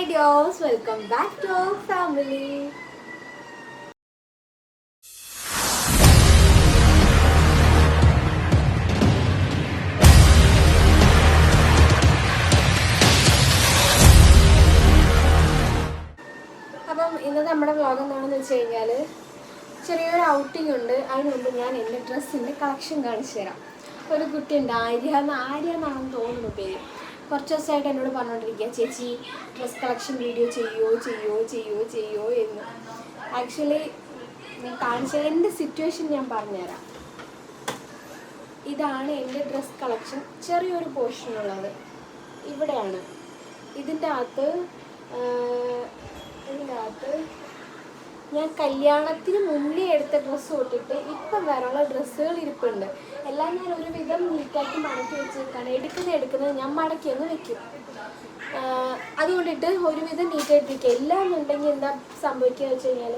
Hi dears, welcome back to our family. അപ്പം ഇന്നത്തെ നമ്മുടെ വ്ളോഗ് എന്താണെന്ന് വെച്ച് കഴിഞ്ഞാൽ ചെറിയൊരു ഔട്ടിംഗ് ഉണ്ട്. അതിന് മുമ്പ് ഞാൻ എൻ്റെ ഡ്രസ്സിൻ്റെ കളക്ഷൻ കാണിച്ചു തരാം. ഒരു കുട്ടിയുണ്ട്, ആര്യ എന്നാണെന്ന് തോന്നുന്നു പേര്. കുറച്ച് ദിവസമായിട്ട് എന്നോട് പറഞ്ഞുകൊണ്ടിരിക്കുക, ചേച്ചി ഡ്രസ് കളക്ഷൻ വീഡിയോ ചെയ്യോ എന്ന്. ആക്ച്വലി ഞാൻ കാണിച്ച എൻ്റെ സിറ്റുവേഷൻ ഞാൻ പറഞ്ഞുതരാം. ഇതാണ് എൻ്റെ ഡ്രസ് കളക്ഷൻ. ചെറിയൊരു പോർഷനുള്ളത് ഇവിടെയാണ്. ഇതിൻ്റെ അകത്ത് ഞാൻ കല്യാണത്തിന് മുന്നേ എടുത്ത ഡ്രസ്സ് തൊട്ടിട്ട് ഇപ്പം വരെയുള്ള ഡ്രസ്സുകൾ ഇരിപ്പുണ്ട്. എല്ലാം ഞാൻ ഒരുവിധം നീറ്റാക്കി മടക്കി വെച്ചേക്കാണ്. എടുക്കുന്നത് ഞാൻ മടക്കിയൊന്ന് വെക്കും. അതുകൊണ്ടിട്ട് ഒരുവിധം നീറ്റായിട്ടിരിക്കുക. എല്ലാം എന്നുണ്ടെങ്കിൽ എന്താ സംഭവിക്കുക വെച്ച് കഴിഞ്ഞാൽ,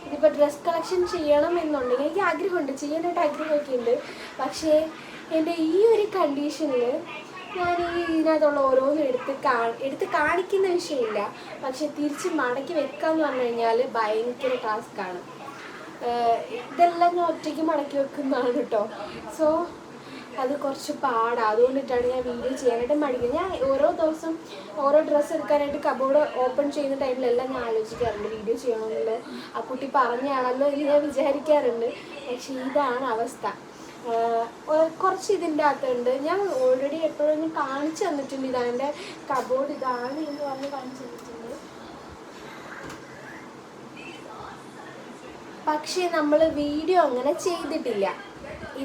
ഇതിപ്പോൾ ഡ്രസ് കളക്ഷൻ ചെയ്യണം എന്നുണ്ടെങ്കിൽ എനിക്ക് ആഗ്രഹമുണ്ട്, ചെയ്യാനായിട്ട് ആഗ്രഹമൊക്കെ ഉണ്ട്. പക്ഷേ എൻ്റെ ഈ ഒരു കണ്ടീഷനിൽ ഞാൻ ഇതിനകത്തുള്ള ഓരോന്നും എടുത്ത് കാണിക്കുന്ന വിഷയമില്ല. പക്ഷെ തിരിച്ച് മടക്കി വെക്കാമെന്ന് പറഞ്ഞു കഴിഞ്ഞാൽ ഭയങ്കര ടാസ്ക്കാണ്. ഇതെല്ലാം ഞാൻ ഒറ്റയ്ക്ക് മടക്കി വെക്കുന്നതാണ് കേട്ടോ. സോ അത് കുറച്ച് പാടാണ്. അതുകൊണ്ടിട്ടാണ് ഞാൻ വീഡിയോ ചെയ്യാനായിട്ട് മടിക്കുന്നത്. ഞാൻ ഓരോ ദിവസം ഓരോ ഡ്രസ്സ് എടുക്കാനായിട്ട് കബോർഡ് ഓപ്പൺ ചെയ്യുന്ന ടൈമിലെല്ലാം ഞാൻ ആലോചിക്കാറുണ്ട് വീഡിയോ ചെയ്യണമെന്നുള്ളത്. ആ കുട്ടി പറഞ്ഞാണല്ലോ എന്ന് ഞാൻ വിചാരിക്കാറുണ്ട്. പക്ഷേ ഇതാണ് അവസ്ഥ. കുറച്ച് ഇതിൻ്റെ അകത്തുണ്ട്. ഞാൻ ഓൾറെഡി എപ്പോഴും കാണിച്ചു തന്നിട്ടുണ്ട്. ഇതാണ് എൻ്റെ കബോർഡ്, ഇതാണ് എന്ന് പറഞ്ഞ് കാണിച്ചു തന്നിട്ടുണ്ട്. പക്ഷേ നമ്മൾ വീഡിയോ അങ്ങനെ ചെയ്തിട്ടില്ല.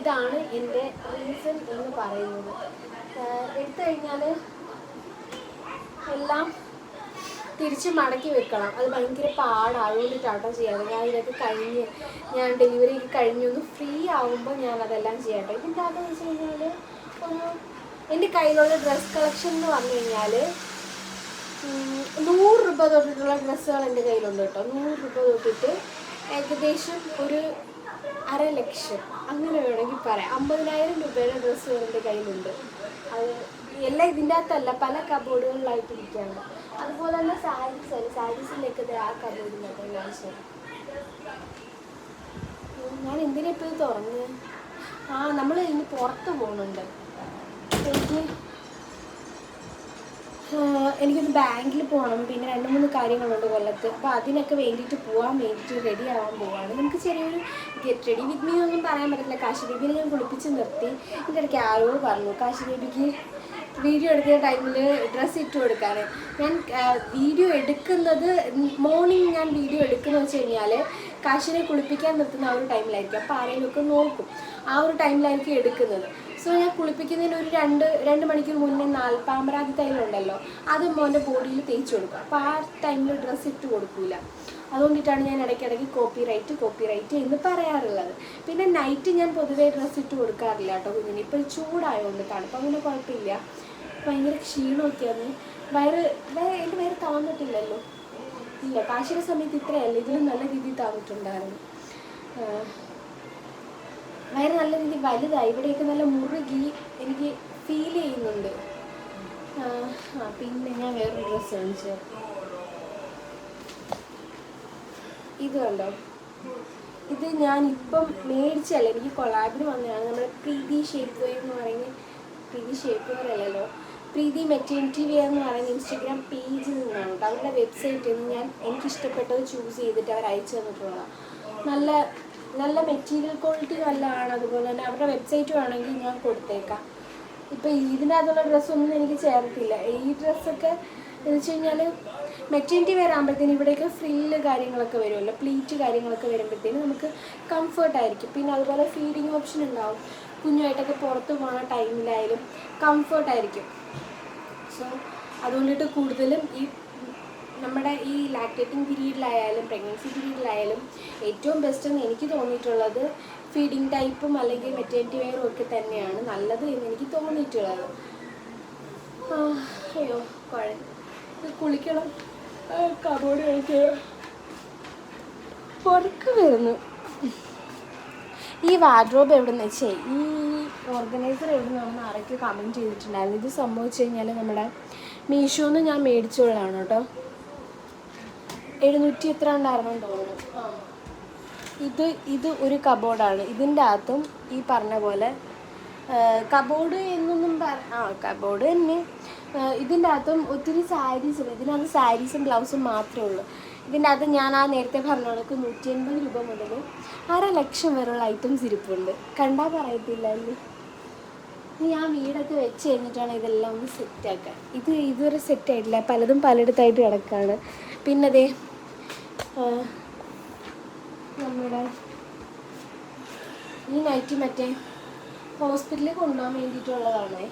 ഇതാണ് എൻ്റെ റീസൺ എന്ന് പറയുന്നത്. എടുത്തു കഴിഞ്ഞാൽ എല്ലാം തിരിച്ച് മടക്കി വെക്കണം. അത് ഭയങ്കര പാടായതുകൊണ്ടിട്ടാട്ടോ ചെയ്യാറ്. ഞാൻ ഇതൊക്കെ ഞാൻ ഡെലിവറിയൊക്കെ കഴിഞ്ഞൊന്ന് ഫ്രീ ആകുമ്പോൾ ഞാൻ അതെല്ലാം ചെയ്യട്ടെ. ഇതിൻ്റെ അകത്തെന്ന് വെച്ച് കഴിഞ്ഞാൽ എൻ്റെ കയ്യിലുള്ള ഡ്രസ് കളക്ഷൻ എന്ന് പറഞ്ഞു കഴിഞ്ഞാൽ 100 രൂപ തൊട്ടിട്ടുള്ള ഡ്രസ്സുകൾ എൻ്റെ കയ്യിലുണ്ട് കേട്ടോ. 100 രൂപ തൊട്ടിട്ട് ഏകദേശം ഒരു 1,50,000 അങ്ങനെ വേണമെങ്കിൽ പറയാം. 50,000 രൂപയുടെ ഡ്രസ്സുകൾ എൻ്റെ കയ്യിലുണ്ട്. അത് എല്ലാം ഇതിൻ്റെ അകത്തല്ല, പല കബോർഡുകളിലായിട്ടിരിക്കുകയാണ്. അതുപോലെ തന്നെ സാരീസിലേക്ക് ആ കബോർഡിനകത്ത് കാണിച്ചു. ഞാൻ എന്തിനാ ഇപ്പോൾ ഇത് തുറന്ന് നമ്മൾ ഇനി പുറത്ത് പോകുന്നുണ്ട്. എനിക്കൊന്ന് ബാങ്കിൽ പോകണം. പിന്നെ 2-3 കാര്യങ്ങളുണ്ട് കൊല്ലത്ത്. അപ്പോൾ അതിനൊക്കെ വേണ്ടിയിട്ട് റെഡി ആവാൻ പോവാണ്. നമുക്ക് ചെറിയൊരു ഗെറ്റ് റെഡി വിത്ത് മീ ഒന്നും പറയാൻ പറ്റില്ല. കാശി ബേബിനെ ഞാൻ കുളിപ്പിച്ച് നിർത്തി. എൻ്റെ ഇടയ്ക്ക് ആരോട് പറഞ്ഞു കാശി ബേബിക്ക് വീഡിയോ എടുക്കുന്ന ടൈമിൽ ഡ്രസ്സ് ഇട്ട് കൊടുക്കാൻ. ഞാൻ വീഡിയോ എടുക്കുന്നത് മോർണിംഗ് ഞാൻ വീഡിയോ എടുക്കുന്നത് വെച്ച് കഴിഞ്ഞാൽ കാശിനെ കുളിപ്പിക്കാൻ നിർത്തുന്ന ആ ഒരു ടൈമിലായിരിക്കും. അപ്പോൾ ആരെങ്കിലുമൊക്കെ നോക്കും. ആ ഒരു ടൈമിലായിരിക്കും എടുക്കുന്നത്. സോ ഞാൻ കുളിപ്പിക്കുന്നതിന് ഒരു 2 മണിക്കൂർ മുന്നേ പാമ്പരാതി തൈലുണ്ടല്ലോ, അത് മോൻ്റെ ബോഡിയിൽ തേച്ച് കൊടുക്കും. അപ്പോൾ ആ ടൈമിൽ ഡ്രസ്സ് ഇട്ട് കൊടുക്കില്ല. അതുകൊണ്ടിട്ടാണ് ഞാൻ ഇടയ്ക്കിടയ്ക്ക് കോപ്പിറൈറ്റ് എന്ന് പറയാറുള്ളത്. പിന്നെ നൈറ്റ് ഞാൻ പൊതുവേ ഡ്രസ്സ് ഇട്ട് കൊടുക്കാറില്ല കേട്ടോ കുഞ്ഞിന്. ഇപ്പോൾ ചൂടായതുകൊണ്ട് തണുപ്പം അങ്ങനെ കുഴപ്പമില്ല. ഭയങ്കര ക്ഷീണമൊക്കെയാണ്. എൻ്റെ വയറ് താന്നിട്ടില്ലല്ലോ. ഇല്ല, കാശിയുടെ സമയത്ത് ഇത്രയല്ല, ഇതിലും നല്ല രീതിയിൽ താന്നിട്ടുണ്ടായിരുന്നു. വയറ് നല്ല രീതിയിൽ വലുതായി. ഇവിടെയൊക്കെ നല്ല മുറുകി എനിക്ക് ഫീൽ ചെയ്യുന്നുണ്ട്. പിന്നെ ഞാൻ വേറൊരു ഡ്രസ്സ് കാണിച്ചു. ഇത് കണ്ടോ, ഇത് ഞാനിപ്പം മേടിച്ചല്ല, എനിക്ക് കൊളാബിന് വന്നതാണ്. നമ്മുടെ പ്രീതി ഷേപ്പ് വെയർ എന്ന് പറയുന്നത്, പ്രീതി ഷേപ്പ് വെയർ അല്ലല്ലോ, പ്രീതി മെറ്റേണിറ്റി വെയർ എന്ന് പറയുന്ന ഇൻസ്റ്റഗ്രാം പേജിൽ നിന്നാണ് കേട്ടോ. അവരുടെ വെബ്സൈറ്റിൽ നിന്ന് എനിക്കിഷ്ടപ്പെട്ടത് ചൂസ് ചെയ്തിട്ട് അവർ അയച്ചു തന്നിട്ടുള്ളതാണ്. നല്ല മെറ്റീരിയൽ ക്വാളിറ്റി നല്ലതാണ്. അതുപോലെ തന്നെ അവരുടെ വെബ്സൈറ്റ് വേണമെങ്കിൽ ഞാൻ കൊടുത്തേക്കാം. ഇപ്പോൾ ഇതിനകത്തുള്ള ഡ്രസ്സൊന്നും എനിക്ക് ചേർത്തില്ല. ഈ ഡ്രസ്സൊക്കെ എന്ന് വെച്ച് കഴിഞ്ഞാൽ മെറ്റേണിറ്റി വെയർ ആകുമ്പോഴത്തേന് ഇവിടെയൊക്കെ ഫ്രില്ല് കാര്യങ്ങളൊക്കെ വരുമല്ലോ, പ്ലീറ്റ് കാര്യങ്ങളൊക്കെ വരുമ്പോഴത്തേന് നമുക്ക് കംഫർട്ടായിരിക്കും. പിന്നെ അതുപോലെ ഫീഡിങ് ഓപ്ഷൻ ഉണ്ടാവും. കുഞ്ഞുമായിട്ടൊക്കെ പുറത്ത് പോകുന്ന ടൈമിലായാലും കംഫർട്ടായിരിക്കും. സോ അതുകൊണ്ടിട്ട് കൂടുതലും നമ്മുടെ ഈ ലാക്ടേറ്റിംഗ് പീരീഡിലായാലും പ്രഗ്നൻസി പീരീഡിലായാലും ഏറ്റവും ബെസ്റ്റ് എന്ന് എനിക്ക് തോന്നിയിട്ടുള്ളത് ഫീഡിങ് ടൈപ്പും അല്ലെങ്കിൽ മെറ്റേണിറ്റി വെയറും ഒക്കെ തന്നെയാണ് നല്ലത് എന്ന് എനിക്ക് തോന്നിയിട്ടുള്ളത്. അയ്യോ കുളിക്കണം. കബോർഡ് കഴിച്ച് പുറക്ക് വരുന്നു. ഈ വാർഡ്രോബ് എവിടെന്ന് വെച്ചേ, ഈ ഓർഗനൈസർ എവിടെ നിന്നാണെന്ന് ആരൊക്കെ കമൻറ്റ് ചെയ്തിട്ടുണ്ടായിരുന്നു. ഇത് സംഭവിച്ചു കഴിഞ്ഞാൽ നമ്മുടെ മീഷോന്ന് ഞാൻ മേടിച്ചോളാണ് കേട്ടോ. 700 എത്ര ഉണ്ടായിരുന്നെന്ന് തോന്നുന്നു. ഇത് ഒരു കബോർഡാണ്. ഇതിൻ്റെ അകത്തും ഈ പറഞ്ഞ പോലെ കബോർഡ് എന്നൊന്നും കബോർഡ് തന്നെ. ഇതിൻ്റെ അകത്തും ഒത്തിരി സാരീസ് ഉണ്ട്. ഇതിനകത്ത് സാരീസും ബ്ലൗസും മാത്രമേ ഉള്ളൂ. ഇതിൻ്റെ അകത്ത് ഞാൻ നേരത്തെ പറഞ്ഞ കണക്ക് 180 രൂപ മുതൽ 1,00,000 വരെയുള്ള ഐറ്റംസ് ഇരിപ്പുണ്ട്. കണ്ടാൽ പറയത്തില്ല അല്ലേ. ഞാൻ വീടൊക്കെ വെച്ച് കഴിഞ്ഞിട്ടാണ് ഇതെല്ലാം ഒന്ന് സെറ്റാക്കാൻ. ഇതുവരെ സെറ്റായിട്ടില്ല, പലതും പലയിടത്തായിട്ട് കിടക്കുകയാണ്. പിന്നെ അതേ നമ്മുടെ ഈ നൈറ്റി മറ്റേ ഹോസ്പിറ്റലിൽ കൊണ്ടുപോകാൻ വേണ്ടിയിട്ടുള്ളതാണ്.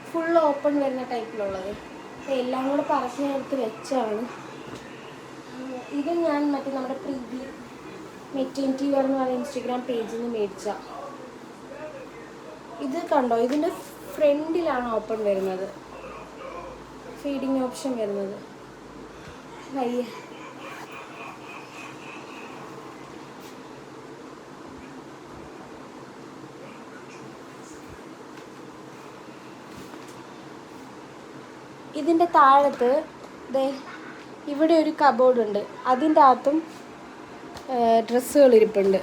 ഫുൾ ഓപ്പൺ വരുന്ന ടൈപ്പിലുള്ളത്. എല്ലാം കൂടെ പറക്കിനെടുത്ത് വെച്ചാണ്. ഇത് ഞാൻ നമ്മുടെ പ്രീതി മെറ്റേണിറ്റി വെയർ എന്ന് പറയുന്ന ഇൻസ്റ്റഗ്രാം പേജിൽ നിന്ന് മേടിച്ച. ഇത് കണ്ടോ, ഇതിൻ്റെ ഫ്രണ്ടിലാണ് ഓപ്പൺ വരുന്നത്, ഫീഡിങ് ഓപ്ഷൻ വരുന്നത്. വയ്യ ഇതിൻ്റെ താഴത്ത് ഇവിടെ ഒരു കബോർഡ് ഉണ്ട്. അതിൻ്റെ അകത്തും ഡ്രസ്സുകൾ ഇരിപ്പുണ്ട്.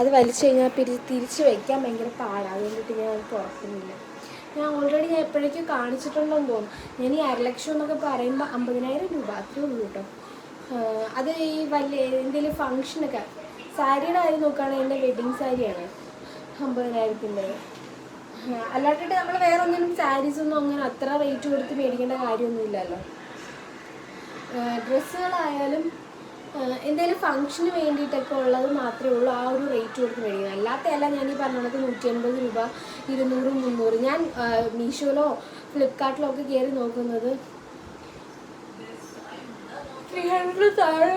അത് വലിച്ചു കഴിഞ്ഞാൽ തിരിച്ച് വയ്ക്കാൻ ഭയങ്കര പാടാണ്. അതുകൊണ്ടിട്ട് ഞാൻ അത് തുറക്കുന്നില്ല. ഞാൻ എപ്പോഴേക്കും കാണിച്ചിട്ടുണ്ടെന്ന് തോന്നുന്നു. ഞാൻ ഈ 1,00,000 എന്നൊക്കെ പറയുമ്പോൾ 50,000 രൂപ അത്രേ ഉള്ളൂ കേട്ടോ. അത് ഈ വലിയ എന്തെങ്കിലും ഫങ്ഷനൊക്കെ സാരിയുടെ കാര്യം നോക്കുകയാണെങ്കിൽ എൻ്റെ വെഡ്ഡിങ് സാരിയാണ് 50,000-ൻ്റെ. അല്ലാണ്ടിട്ട് നമ്മൾ വേറെ ഒന്നിനും സാരീസൊന്നും അങ്ങനെ അത്ര റേറ്റ് കൊടുത്ത് മേടിക്കേണ്ട കാര്യമൊന്നുമില്ലല്ലോ. ഡ്രസ്സുകളായാലും എന്തെങ്കിലും ഫങ്ഷന് വേണ്ടിയിട്ടൊക്കെ ഉള്ളത് മാത്രമേ ഉള്ളൂ ആ ഒരു റേറ്റ് കൊടുത്ത് മേടിക്കുന്നത്. അല്ലാത്തല്ല ഞാൻ ഈ പറഞ്ഞത് 180 രൂപ, 200, 300. ഞാൻ മീഷോയിലോ ഫ്ലിപ്കാർട്ടിലോ ഒക്കെ കയറി നോക്കുന്നത് 300 താഴെ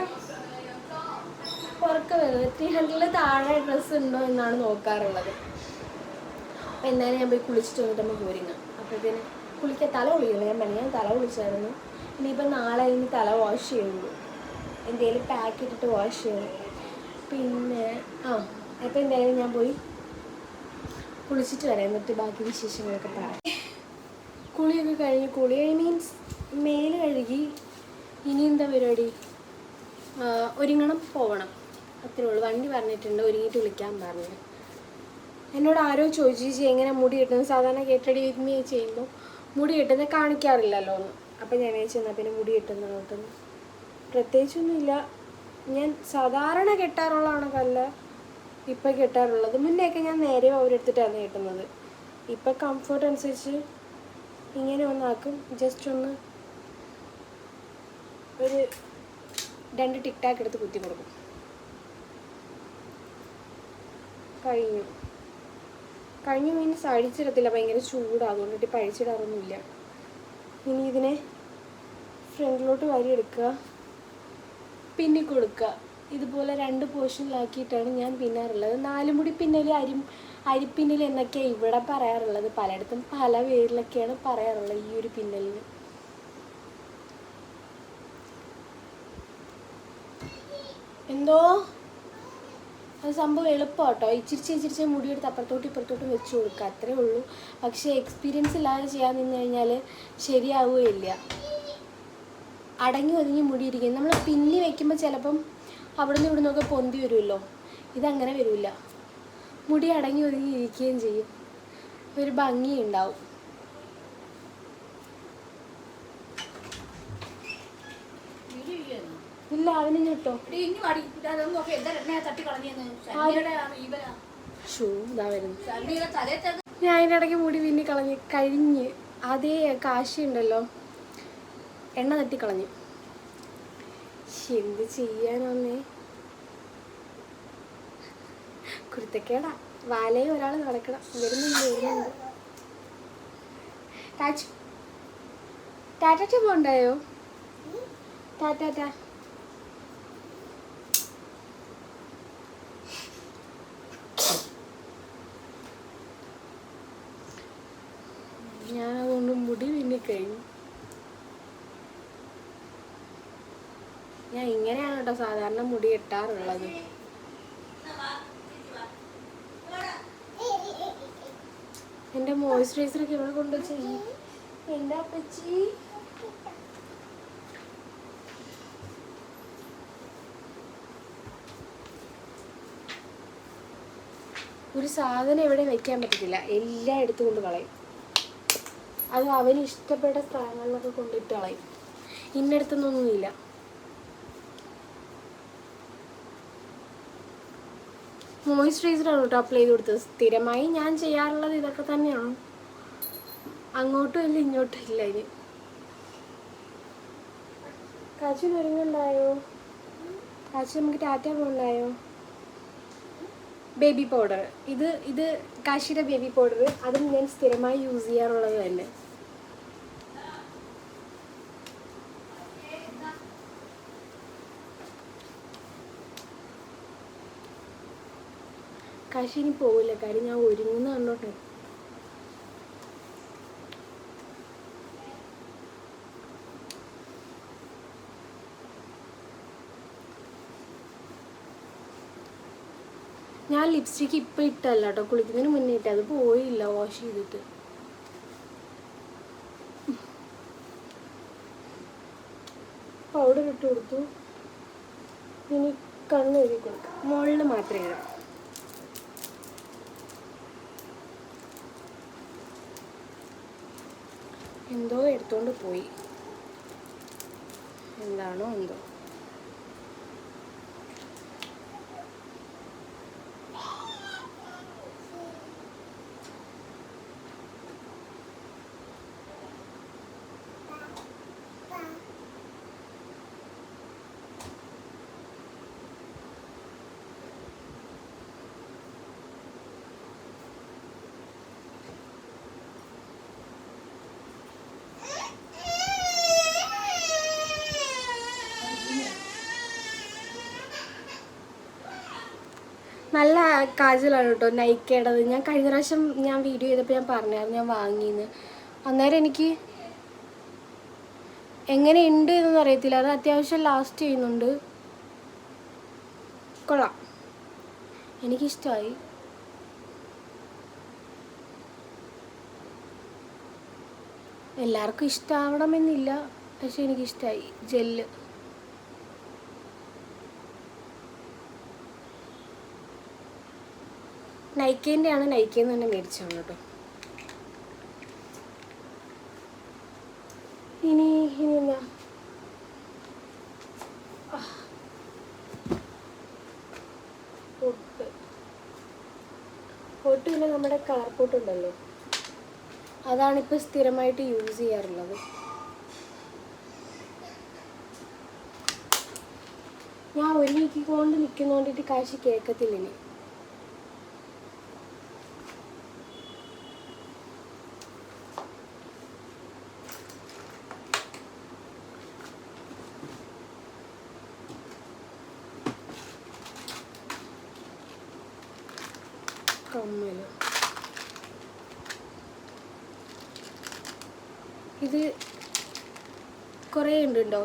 പുറക്കെ വരുന്നത്. 300 താഴെ ഡ്രസ്സ് ഉണ്ടോ എന്നാണ് നോക്കാറുള്ളത്. അപ്പോൾ എന്തായാലും ഞാൻ പോയി കുളിച്ചിട്ട് വന്നിട്ട് നമ്മൾ പോരുങ്ങാം. അപ്പോഴത്തേന് തല കുളിക്കില്ല. ഞാൻ തല കുളിച്ചായിരുന്നു. ഇനിയിപ്പോൾ നാളെ ഇനി തല വാഷ് ചെയ്യുള്ളൂ. എന്തെങ്കിലും പാക്ക് ഇട്ടിട്ട് വാഷ് ചെയ്യണം. പിന്നെ അപ്പോൾ എന്തായാലും ഞാൻ പോയി കുളിച്ചിട്ട് വരാം. എന്നിട്ട് ബാക്കി വിശേഷങ്ങളൊക്കെ പറയാം. കുളിയൊക്കെ കഴിഞ്ഞ് മീൻസ് മേല് കഴുകി. ഇനി എന്താ പരിപാടി? ഒരുങ്ങണം, പോകണം, അത്രേ ഉള്ളൂ. വണ്ടി പറഞ്ഞിട്ടുണ്ട് ഒരുങ്ങിയിട്ട് വിളിക്കാൻ പറഞ്ഞു. എന്നോട് ആരോ ചോദിച്ചു എങ്ങനെ മുടി കിട്ടുന്നത്. സാധാരണ കേട്ടടി വിത്ത് മീ ചെയ്യുമ്പോൾ മുടി കിട്ടുന്നത് കാണിക്കാറില്ലല്ലോ എന്ന്. അപ്പം ഞാൻ എന്നാൽ പിന്നെ മുടി കിട്ടുന്നതോട്ടൊന്നും പ്രത്യേകിച്ചൊന്നുമില്ല. ഞാൻ സാധാരണ കെട്ടാറുള്ള കണക്കല്ല ഇപ്പം കെട്ടാറുള്ളത്. മുന്നെയൊക്കെ ഞാൻ നേരെ അവരെടുത്തിട്ടാണ് കെട്ടുന്നത്. ഇപ്പം കംഫർട്ട് അനുസരിച്ച് ഇങ്ങനെ ഒന്നാക്കും. ജസ്റ്റ് ഒന്ന് ഒരു 2 ടിക്ടാക്ക് എടുത്ത് കുത്തി കൊടുക്കും. കഴിഞ്ഞു മീൻസ് അഴിച്ചിടത്തില്ല, ഭയങ്കര ചൂടാണ്. അതുകൊണ്ടിട്ട് ഇപ്പം അഴിച്ചിടാറൊന്നുമില്ല. ഇനി ഇതിനെ ഫ്രണ്ടിലോട്ട് എടുക്കുക, പിന്നി കൊടുക്കുക. ഇതുപോലെ 2 പോർഷനിലാക്കിയിട്ടാണ് ഞാൻ പിന്നാറുള്ളത്. 4 മുടി പിന്നൽ, അരിപ്പിന്നൽ എന്നൊക്കെയാണ് ഇവിടെ പറയാറുള്ളത്. പലയിടത്തും പല പേരിലൊക്കെയാണ് പറയാറുള്ളത് ഈ ഒരു പിന്നലിന്. എന്തോ അത് സംഭവം എളുപ്പം കേട്ടോ. ഇച്ചിരിച്ച് മുടിയെടുത്ത് അപ്പുറത്തോട്ടും ഇപ്പുറത്തോട്ടും വെച്ച് കൊടുക്കുക, അത്രേ ഉള്ളൂ. പക്ഷേ എക്സ്പീരിയൻസ് ഇല്ലാതെ ചെയ്യാൻ നിന്ന് കഴിഞ്ഞാൽ ശരിയാവുകയില്ല. അടങ്ങി ഒതുങ്ങി മുടിയിരിക്കും. നമ്മൾ പിന്നി വെക്കുമ്പോൾ ചിലപ്പം അവിടെ നിന്ന് ഇവിടെ നിന്നൊക്കെ പൊന്തി വരുമല്ലോ. ഇതങ്ങനെ വരില്ല. മുടി അടങ്ങി ഒതുങ്ങി ഇരിക്കുകയും ചെയ്യും. ഒരു ഭംഗിയുണ്ടാവും. ഇല്ല, അവന് കേട്ടോ. ഞാൻ അതിൻ്റെ ഇടയ്ക്ക് മുടി പിന്നെ കഴിഞ്ഞ് അതേ കാശുണ്ടല്ലോ, എണ്ണ തട്ടിക്കളഞ്ഞു. എന്ത് ചെയ്യാനൊന്നേ, കുരുത്തക്കേടാ. വാലയും ഒരാൾ നടക്കണം. വരുന്നുണ്ട്. ടാറ്റ പോണ്ടായോ? ടാറ്റ. ഞാൻ അതുകൊണ്ട് മുടി പിന്നിക്കഴിഞ്ഞു. ഞാൻ ഇങ്ങനെയാണ് കേട്ടോ സാധാരണ മുടി കെട്ടാറുള്ളത്. എൻ്റെ മോയ്സ്ചറൈസറൊക്കെ ഇവിടെ കൊണ്ടുവച്ച് എൻ്റെ അപ്പച്ചി ഒരു സാധനം എവിടെ വെക്കാൻ പറ്റത്തില്ല, എല്ലാം എടുത്തുകൊണ്ട് കളയും. അത് അവന് ഇഷ്ടപ്പെട്ട സ്ഥലങ്ങളിലൊക്കെ കൊണ്ടിട്ട് കളയും. ഇന്നടുത്തൊന്നൊന്നുമില്ല. മോയ്സ്ചറൈസറാണ് കേട്ടോ അപ്ലൈ ചെയ്ത് കൊടുത്തത്. സ്ഥിരമായി ഞാൻ ചെയ്യാറുള്ളത് ഇതൊക്കെ തന്നെയാണ്. അങ്ങോട്ടും ഇല്ല ഇങ്ങോട്ടും ഇല്ല. ഇനി കാച്ചിന് ഒരുങ്ങുണ്ടായോ? കാച്ചി നമുക്ക് ടാറ്റ പോകണ്ടായോ? ബേബി പൗഡർ, ഇത് കാശിയുടെ ബേബി പൗഡർ. അതും ഞാൻ സ്ഥിരമായി യൂസ് ചെയ്യാറുള്ളത് തന്നെ. കാശി ഇനി പോവില്ല, കാര്യം ഞാൻ ഒരുങ്ങുന്ന കണ്ടോട്ടെ. ഞാൻ ലിപ്സ്റ്റിക്ക് ഇപ്പം ഇട്ടല്ല കേട്ടോ, കുളിക്കുന്നതിന് മുന്നേ ഇട്ട. അത് പോയില്ല വാഷ് ചെയ്തിട്ട്. പൗഡർ ഇട്ട് കൊടുത്തു. ഇനി കണ്ണ് എഴുതി കൊടുക്കാം. മുകളിൽ മാത്രമേ ഇടാം. എന്തോ എടുത്തോണ്ട് പോയി, എന്താണോ എന്തോ. നല്ല കാജലാണ് കേട്ടോ, നൈക്കയുടേത്. ഞാൻ കഴിഞ്ഞ പ്രാവശ്യം ഞാൻ വീഡിയോ ചെയ്തപ്പോൾ ഞാൻ പറഞ്ഞായിരുന്നു ഞാൻ വാങ്ങിയെന്ന്. അന്നേരം എനിക്ക് എങ്ങനെയുണ്ട് എന്നൊന്നും അറിയത്തില്ല. അത് അത്യാവശ്യം ലാസ്റ്റ് ചെയ്യുന്നുണ്ട്, കൊള്ളാം, എനിക്കിഷ്ടമായി. എല്ലാവർക്കും ഇഷ്ടമാവണമെന്നില്ല, പക്ഷെ എനിക്കിഷ്ടമായി. ജെല്ല് നൈക്കേൻ്റെയാണ്, നൈക്കേന്ന് തന്നെ മേടിച്ചാണ് കേട്ടോ. ഇനി എന്താ പൊട്ട് പിന്നെ നമ്മുടെ കളർ പൊട്ടുണ്ടല്ലോ, അതാണിപ്പോൾ സ്ഥിരമായിട്ട് യൂസ് ചെയ്യാറുള്ളത്. ഞാൻ ഒരുങ്ങിക്കൊണ്ട് നിൽക്കുന്നോണ്ടിട്ട് കാശി കേൾക്കത്തില്ല. ഇനി കമ്മൽ, ഇത് കുറേ ഉണ്ട് കേട്ടോ,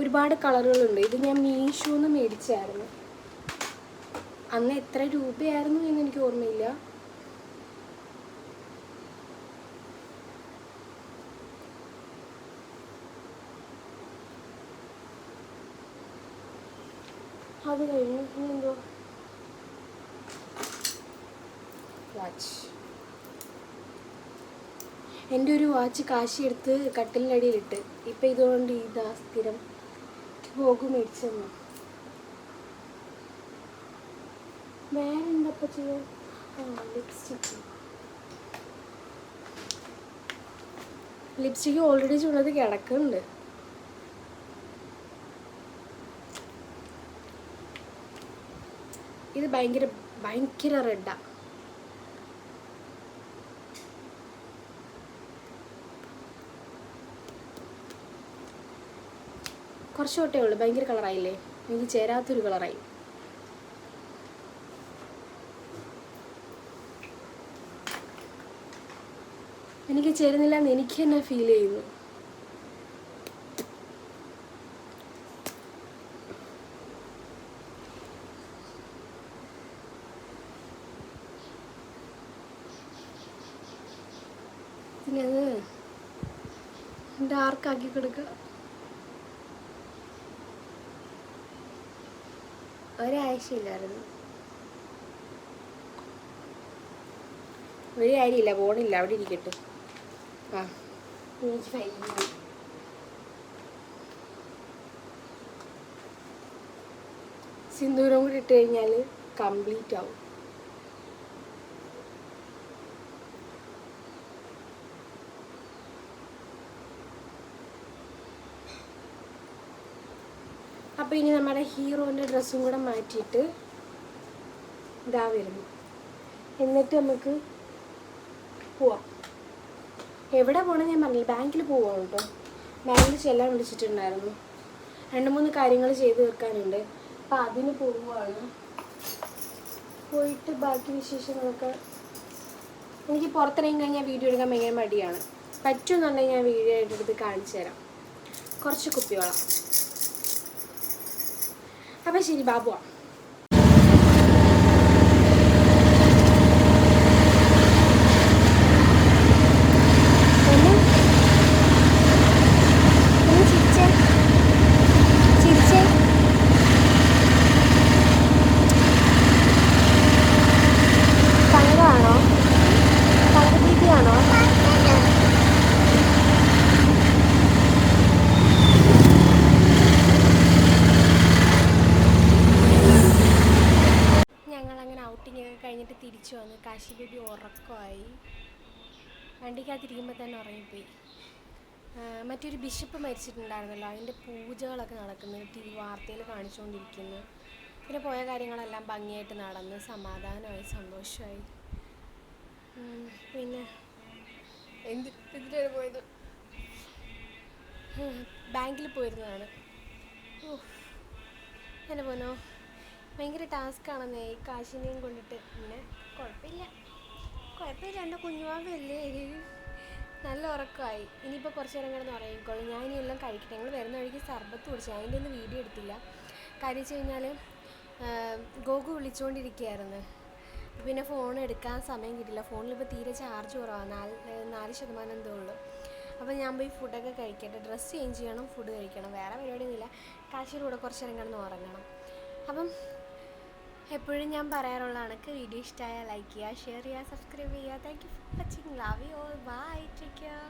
ഒരുപാട് കളറുകളുണ്ട്. ഇത് ഞാൻ മീഷോന്ന് മേടിച്ചായിരുന്നു. അന്ന് എത്ര രൂപയായിരുന്നു എന്ന് എനിക്ക് ഓർമ്മയില്ല. അത് കഴിഞ്ഞു എന്തോ വാച്ച്. എൻ്റെ ഒരു വാച്ച് കാശി എടുത്ത് കട്ടിലിൻ്റെ അടിയിലിട്ട്. ഇപ്പം ഇതുകൊണ്ട് ഇതാ സ്ഥിരം പോകും മേടിച്ചെന്നു. വേറെ എന്താപ്പം ചെയ്യാൻ? ലിപ്സ്റ്റിക്ക് ഓൾറെഡി ചുള്ളത് കിടക്കുന്നുണ്ട്. ഇത് ഭയങ്കര റെഡാ. കുറച്ച് തൊട്ടേ ഉള്ളൂ, ഭയങ്കര കളറായില്ലേ, എനിക്ക് ചേരാത്തൊരു കളറായി. എനിക്ക് ചേരുന്നില്ല എന്ന് എനിക്ക് തന്നെ ഫീൽ ചെയ്യുന്നു. പിന്നെ അത് ഡാർക്കാക്കി കൊടുക്കുക. ഒരാഴ്ചയില്ലായിരുന്നു. ഒരു കാര്യമില്ല, പോണില്ല, അവിടെ ഇരിക്കട്ടെ. ആ എനിക്ക് ഫൈനൽ സിന്ദൂരം കൂടി ഇട്ട് കഴിഞ്ഞാൽ കംപ്ലീറ്റ് ആവും. അപ്പോൾ ഇനി നമ്മുടെ ഹീറോൻ്റെ ഡ്രസ്സും കൂടെ മാറ്റിയിട്ട് ഇതാ വരുന്നു. എന്നിട്ട് നമുക്ക് പോവാം. എവിടെ പോകണം ഞാൻ പറഞ്ഞില്ല, ബാങ്കിൽ പോവാം കേട്ടോ. ബാങ്കിൽ ചെല്ലാൻ വിളിച്ചിട്ടുണ്ടായിരുന്നു, 2-3 കാര്യങ്ങൾ ചെയ്ത് തീർക്കാനുണ്ട്. അപ്പം അതിന് പോവുകയാണ്. പോയിട്ട് ബാക്കി വിശേഷങ്ങളൊക്കെ. എനിക്ക് പുറത്തിറങ്ങി കഴിഞ്ഞാൽ വീഡിയോ എടുക്കാൻ ഭയങ്കര മടിയാണ്. പറ്റുമെന്നുണ്ടെങ്കിൽ ഞാൻ വീഡിയോ എടുത്ത് കാണിച്ചു തരാം. കുറച്ച് കുപ്പിവെള്ളം. അപ്പം ശരി, ബാബുവാ. കഴിഞ്ഞിട്ട് തിരിച്ചു വന്ന് കാശി ബേബി ഉറക്കമായി. വണ്ടിക്കകത്തിരിക്കുമ്പോൾ തന്നെ ഉറങ്ങിപ്പോയി. മറ്റൊരു ബിഷപ്പ് മരിച്ചിട്ടുണ്ടായിരുന്നല്ലോ, അതിൻ്റെ പൂജകളൊക്കെ നടക്കുന്നു, വാർത്തയിൽ കാണിച്ചുകൊണ്ടിരിക്കുന്നു. പിന്നെ പോയ കാര്യങ്ങളെല്ലാം ഭംഗിയായിട്ട് നടന്ന് സമാധാനമായി, സന്തോഷമായി. പിന്നെ എന്തിനാണ് പോയത്? ബാങ്കിൽ പോയിരുന്നതാണ്. എന്നെ പോനോ, ഭയങ്കര ടാസ്ക്കാണെന്നേ ഈ കാശിനെയും കൊണ്ടിട്ട്. പിന്നെ കുഴപ്പമില്ല എൻ്റെ കുഞ്ഞുവാവല്ലേ, നല്ല ഉറക്കമായി. ഇനിയിപ്പോൾ കുറച്ച് നേരം കിടന്ന് ഉറങ്ങിക്കോളും. ഞാൻ ഇനി എല്ലാം കഴിക്കട്ടെ. ഞങ്ങൾ വരുന്ന വഴിക്ക് സർബത്ത് കുടിച്ചു, അതിൻ്റെ ഒന്നും വീഡിയോ എടുത്തില്ല. കാര്യം വെച്ച് കഴിഞ്ഞാൽ ഗോഗു വിളിച്ചുകൊണ്ടിരിക്കുകയായിരുന്നു. പിന്നെ ഫോൺ എടുക്കാൻ സമയം കിട്ടില്ല. ഫോണിലിപ്പോൾ തീരെ ചാർജ് കുറവാണ്, 4% എന്തോ ഉള്ളൂ. അപ്പോൾ ഞാൻ പോയി ഫുഡൊക്കെ കഴിക്കട്ടെ, ഡ്രസ്സ് ചേഞ്ച് ചെയ്യണം, ഫുഡ് കഴിക്കണം, വേറെ പരിപാടിയൊന്നുമില്ല. കാശിയുടെ കൂടെ കുറച്ച് നേരം കിടന്ന് ഉറങ്ങണം. അപ്പം എപ്പോഴും ഞാൻ പറയാറുള്ള കണക്ക് വീഡിയോ ഇഷ്ടമായാൽ ലൈക്ക് ചെയ്യുക, ഷെയർ ചെയ്യുക, സബ്സ്ക്രൈബ് ചെയ്യുക. Thank you for watching. Love you all. Bye. Take care.